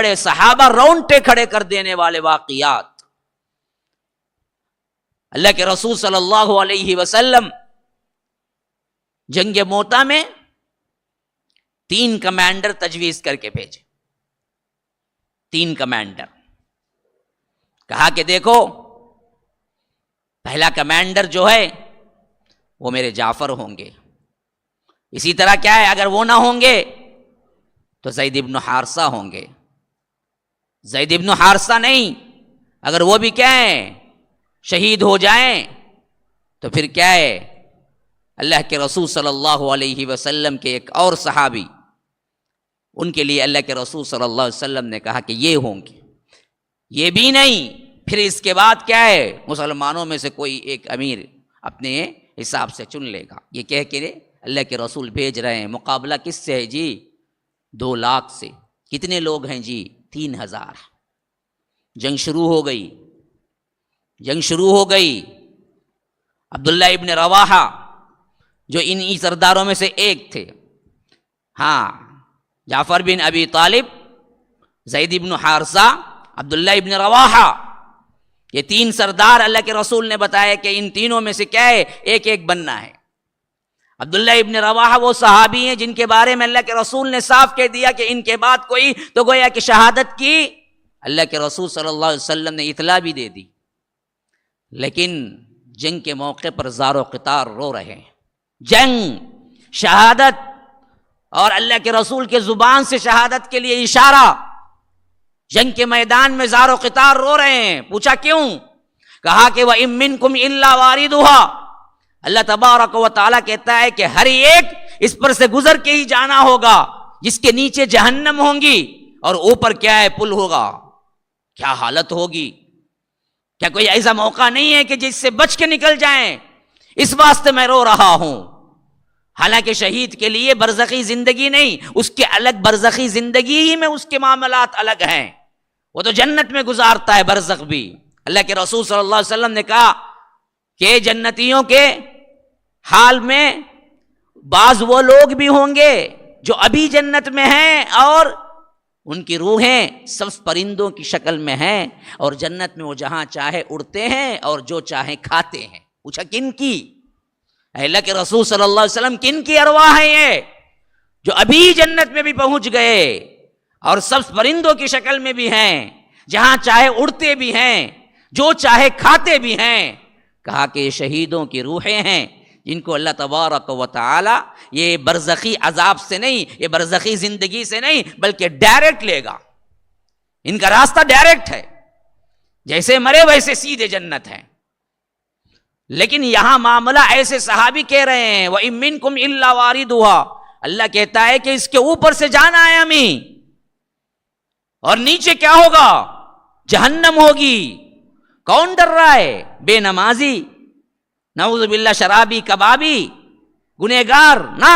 بڑے صحابہ رونگٹے کھڑے کر دینے والے واقعات. اللہ کے رسول صلی اللہ علیہ وسلم جنگ موتا میں 3 کمانڈر تجویز کر کے بھیجے. 3 کمانڈر. کہا کہ دیکھو پہلا کمانڈر جو ہے وہ میرے جعفر ہوں گے. اسی طرح کیا ہے اگر وہ نہ ہوں گے تو زید ابن حارثہ ہوں گے. زید ابن حارثہ نہیں، اگر وہ بھی کیا ہے شہید ہو جائیں تو پھر کیا ہے اللہ کے رسول صلی اللہ علیہ وسلم کے ایک اور صحابی، ان کے لیے اللہ کے رسول صلی اللہ علیہ وسلم نے کہا کہ یہ ہوں گے. یہ بھی نہیں، پھر اس کے بعد کیا ہے مسلمانوں میں سے کوئی ایک امیر اپنے حساب سے چن لے گا. یہ کہہ کے اللہ کے رسول بھیج رہے ہیں. مقابلہ کس سے ہے جی؟ 2 لاکھ سے. کتنے لوگ ہیں جی؟ 3000. جنگ شروع ہو گئی. جنگ شروع ہو گئی. عبداللہ ابن رواحہ جو انہی سرداروں میں سے ایک تھے، ہاں، جعفر بن ابی طالب، زید ابن حارثہ، عبداللہ ابن رواحہ، یہ 3 سردار اللہ کے رسول نے بتایا کہ ان تینوں میں سے کیا ہے ایک ایک بننا ہے. عبداللہ ابن رواحہ وہ صحابی ہیں جن کے بارے میں اللہ کے رسول نے صاف کہہ دیا کہ ان کے بعد کوئی تو گویا کہ شہادت کی اللہ کے رسول صلی اللہ علیہ وسلم نے اطلاع بھی دے دی. لیکن جنگ کے موقع پر زار و قطار رو رہے ہیں. جنگ، شہادت، اور اللہ کے رسول کے زبان سے شہادت کے لیے اشارہ. جنگ کے میدان میں زار و قطار رو رہے ہیں. پوچھا کیوں؟ کہا کہ وَإِن مِّنكُمْ إِلَّا وَارِدُهَا. اللہ تبارک و تعالیٰ کہتا ہے کہ ہر ایک اس پر سے گزر کے ہی جانا ہوگا، جس کے نیچے جہنم ہوں گی اور اوپر کیا ہے پل ہوگا. کیا حالت ہوگی؟ کیا کوئی ایسا موقع نہیں ہے کہ جس سے بچ کے نکل جائیں؟ اس واسطے میں رو رہا ہوں. حالانکہ شہید کے لیے برزخی زندگی نہیں، اس کے الگ برزخی زندگی ہی میں اس کے معاملات الگ ہیں. وہ تو جنت میں گزارتا ہے برزخ بھی. اللہ کے رسول صلی اللہ علیہ وسلم نے کہا کہ جنتیوں کے حال میں بعض وہ لوگ بھی ہوں گے جو ابھی جنت میں ہیں اور ان کی روحیں سبز پرندوں کی شکل میں ہیں، اور جنت میں وہ جہاں چاہے اڑتے ہیں اور جو چاہیں کھاتے ہیں. پوچھا کن کی؟ اللہ کے رسول صلی اللہ علیہ وسلم کن کی ارواح ہیں یہ جو ابھی جنت میں بھی پہنچ گئے اور سبز پرندوں کی شکل میں بھی ہیں، جہاں چاہے اڑتے بھی ہیں، جو چاہے کھاتے بھی ہیں. کہا کہ یہ شہیدوں کی روحیں ہیں جن کو اللہ تبارک و تعالی یہ برزخی عذاب سے نہیں، یہ برزخی زندگی سے نہیں، بلکہ ڈائریکٹ لے گا. ان کا راستہ ڈائریکٹ ہے، جیسے مرے ویسے سیدھے جنت ہے. لیکن یہاں معاملہ ایسے صحابی کہہ رہے ہیں وَإِن مِّنكُمْ إِلَّا وَارِدُهَا. اللہ کہتا ہے کہ اس کے اوپر سے جانا ہے ہمیں، اور نیچے کیا ہوگا؟ جہنم ہوگی. کون ڈر رہا ہے؟ بے نمازی، نعوذ باللہ شرابی، کبابی، گنہگار نہ.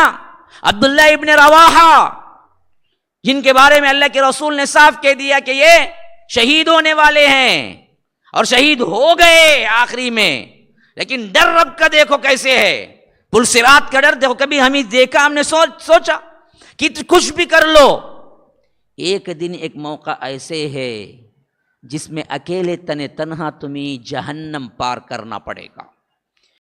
عبداللہ ابن رواحہ جن کے بارے میں اللہ کے رسول نے صاف کہہ دیا کہ یہ شہید ہونے والے ہیں اور شہید ہو گئے آخری میں. لیکن ڈر رب کا دیکھو کیسے ہے. پل صراط کا ڈر دیکھو. کبھی ہمیں دیکھا، ہم نے سوچا کہ کچھ بھی کر لو، ایک دن ایک موقع ایسے ہے جس میں اکیلے تنہا تمہیں جہنم پار کرنا پڑے گا.